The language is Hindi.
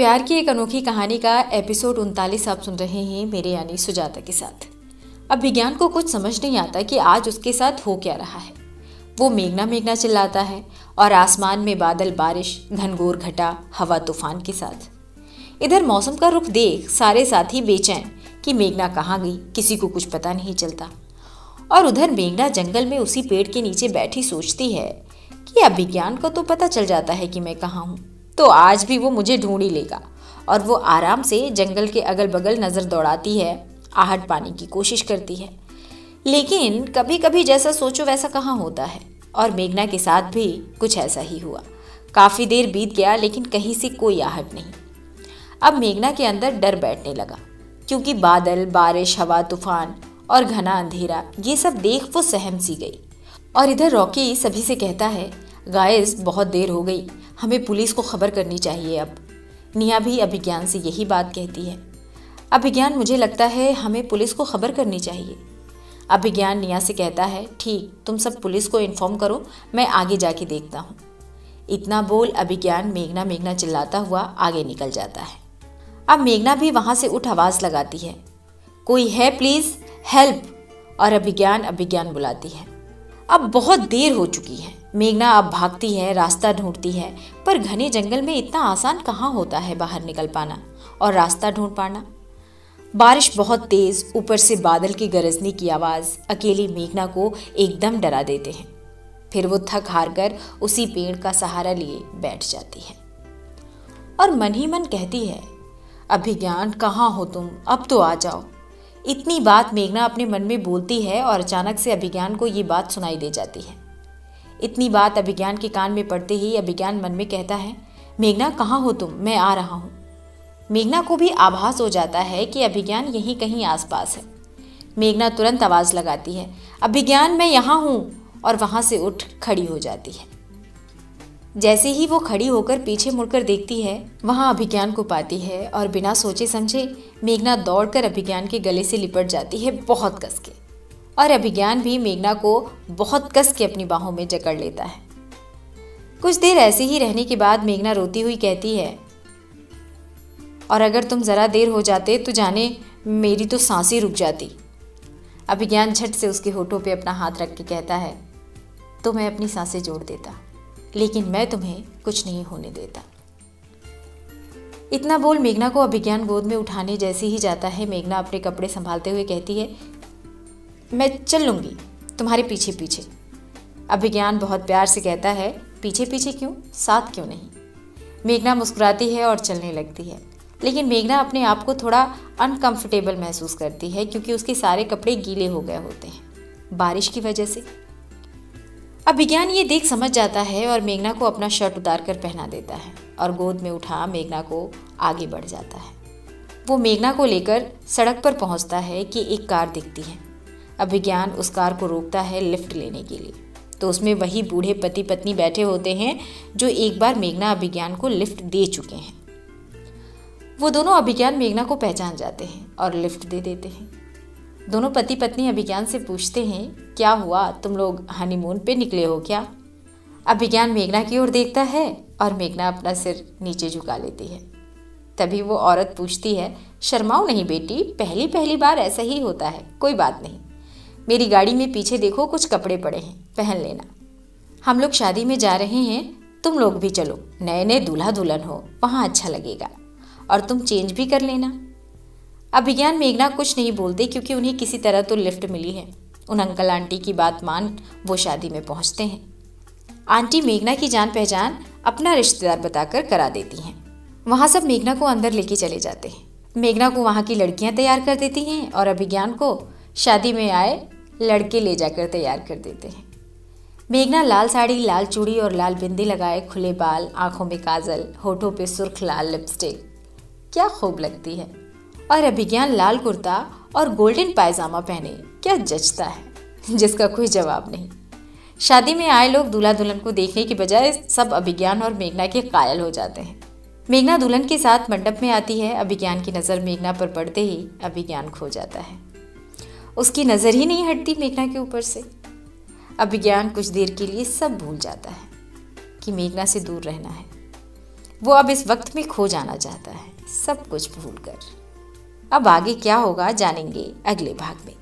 प्यार की एक अनोखी कहानी का एपिसोड 39 आप सुन रहे हैं मेरे यानी सुजाता के साथ। अब विज्ञान को कुछ समझ नहीं आता कि आज उसके साथ हो क्या रहा है। वो मेघना मेघना चिल्लाता है और आसमान में बादल, बारिश, घनघोर घटा, हवा तूफान के साथ। इधर मौसम का रुख देख सारे साथी बेचैन कि मेघना कहाँ गई, किसी को कुछ पता नहीं चलता। और उधर मेघना जंगल में उसी पेड़ के नीचे बैठी सोचती है कि अब विज्ञान को तो पता चल जाता है कि मैं कहाँ हूँ, तो आज भी वो मुझे ढूंढ ही लेगा। और वो आराम से जंगल के अगल बगल नज़र दौड़ाती है, आहट पाने की कोशिश करती है। लेकिन कभी कभी जैसा सोचो वैसा कहाँ होता है, और मेघना के साथ भी कुछ ऐसा ही हुआ। काफ़ी देर बीत गया लेकिन कहीं से कोई आहट नहीं। अब मेघना के अंदर डर बैठने लगा, क्योंकि बादल, बारिश, हवा, तूफान और घना अंधेरा ये सब देख वो सहम सी गई। और इधर रॉकी सभी से कहता है, गाइस बहुत देर हो गई, हमें पुलिस को खबर करनी चाहिए अब। निया भी अभिज्ञान से यही बात कहती है। अभिज्ञान, मुझे लगता है हमें पुलिस को खबर करनी चाहिए। अभिज्ञान निया से कहता है, ठीक, तुम सब पुलिस को इन्फॉर्म करो, मैं आगे जाके देखता हूँ। इतना बोल अभिज्ञान मेघना मेघना चिल्लाता हुआ आगे निकल जाता है। अब मेघना भी वहाँ से उठ आवाज़ लगाती है, कोई है प्लीज़, हेल्प। और अभिज्ञान बुलाती है। अब बहुत देर हो चुकी है। मेघना अब भागती है, रास्ता ढूंढती है, पर घने जंगल में इतना आसान कहाँ होता है बाहर निकल पाना और रास्ता ढूंढ पाना। बारिश बहुत तेज, ऊपर से बादल की गरजने की आवाज़ अकेली मेघना को एकदम डरा देते हैं। फिर वो थक हार कर उसी पेड़ का सहारा लिए बैठ जाती है और मन ही मन कहती है, अभिज्ञान कहाँ हो तुम, अब तो आ जाओ। इतनी बात मेघना अपने मन में बोलती है और अचानक से अभिज्ञान को ये बात सुनाई दे जाती है। इतनी बात अभिज्ञान के कान में पड़ते ही अभिज्ञान मन में कहता है, मेघना कहाँ हो तुम, मैं आ रहा हूँ। मेघना को भी आभास हो जाता है कि अभिज्ञान यहीं कहीं आसपास है। मेघना तुरंत आवाज़ लगाती है, अभिज्ञान मैं यहाँ हूँ, और वहाँ से उठ खड़ी हो जाती है। जैसे ही वो खड़ी होकर पीछे मुड़कर देखती है, वहाँ अभिज्ञान को पाती है और बिना सोचे समझे मेघना दौड़कर अभिज्ञान के गले से लिपट जाती है बहुत कस के। और अभिज्ञान भी मेघना को बहुत कस के अपनी बाहों में जकड़ लेता है। कुछ देर ऐसे ही रहने के बाद मेघना रोती हुई कहती है, और अगर तुम ज़रा देर हो जाते तो जाने मेरी तो सांसें रुक जाती। अभिज्ञान झट से उसके होठों पे अपना हाथ रख के कहता है, तो मैं अपनी सांसें जोड़ देता, लेकिन मैं तुम्हें कुछ नहीं होने देता। इतना बोल मेघना को अभिज्ञान गोद में उठाने जैसे ही जाता है, मेघना अपने कपड़े संभालते हुए कहती है, मैं चल लूँगी तुम्हारे पीछे पीछे। अभिज्ञान बहुत प्यार से कहता है, पीछे पीछे क्यों, साथ क्यों नहीं। मेघना मुस्कुराती है और चलने लगती है, लेकिन मेघना अपने आप को थोड़ा अनकंफर्टेबल महसूस करती है, क्योंकि उसके सारे कपड़े गीले हो गए होते हैं बारिश की वजह से। अभिज्ञान ये देख समझ जाता है और मेघना को अपना शर्ट उतार कर पहना देता है और गोद में उठा मेघना को आगे बढ़ जाता है। वो मेघना को लेकर सड़क पर पहुंचता है कि एक कार दिखती है। अभिज्ञान उस कार को रोकता है लिफ्ट लेने के लिए, तो उसमें वही बूढ़े पति पत्नी बैठे होते हैं जो एक बार मेघना अभिज्ञान को लिफ्ट दे चुके हैं। वो दोनों अभिज्ञान मेघना को पहचान जाते हैं और लिफ्ट दे देते हैं। दोनों पति पत्नी अभिज्ञान से पूछते हैं, क्या हुआ, तुम लोग हनीमून पे निकले हो क्या। अभिज्ञान मेघना की ओर देखता है और मेघना अपना सिर नीचे झुका लेती है। तभी वो औरत पूछती है, शर्माओ नहीं बेटी, पहली पहली बार ऐसा ही होता है, कोई बात नहीं। मेरी गाड़ी में पीछे देखो कुछ कपड़े पड़े हैं, पहन लेना। हम लोग शादी में जा रहे हैं, तुम लोग भी चलो, नए नए दूल्हा दुल्हन हो, वहाँ अच्छा लगेगा, और तुम चेंज भी कर लेना। अभिज्ञान मेघना कुछ नहीं बोलते, क्योंकि उन्हें किसी तरह तो लिफ्ट मिली है। उन अंकल आंटी की बात मान वो शादी में पहुंचते हैं। आंटी मेघना की जान पहचान अपना रिश्तेदार बताकर करा देती हैं। वहाँ सब मेघना को अंदर लेके चले जाते हैं। मेघना को वहाँ की लड़कियाँ तैयार कर देती हैं और अभिज्ञान को शादी में आए लड़के ले जाकर तैयार कर देते हैं। मेघना लाल साड़ी, लाल चूड़ी और लाल बिंदी लगाए, खुले बाल, आंखों में काजल, होठों पे सुर्ख लाल लिपस्टिक, क्या खूब लगती है। और अभिज्ञान लाल कुर्ता और गोल्डन पायजामा पहने, क्या जचता है, जिसका कोई जवाब नहीं। शादी में आए लोग दूल्हा दुल्हन को देखने की बजाय सब अभिज्ञान और मेघना के कायल हो जाते हैं। मेघना दुल्हन के साथ मंडप में आती है। अभिज्ञान की नज़र मेघना पर पड़ते ही अभिज्ञान खो जाता है। उसकी नज़र ही नहीं हटती मेघना के ऊपर से। अभिज्ञान कुछ देर के लिए सब भूल जाता है कि मेघना से दूर रहना है। वो अब इस वक्त में खो जाना चाहता है, सब कुछ भूलकर। अब आगे क्या होगा जानेंगे अगले भाग में।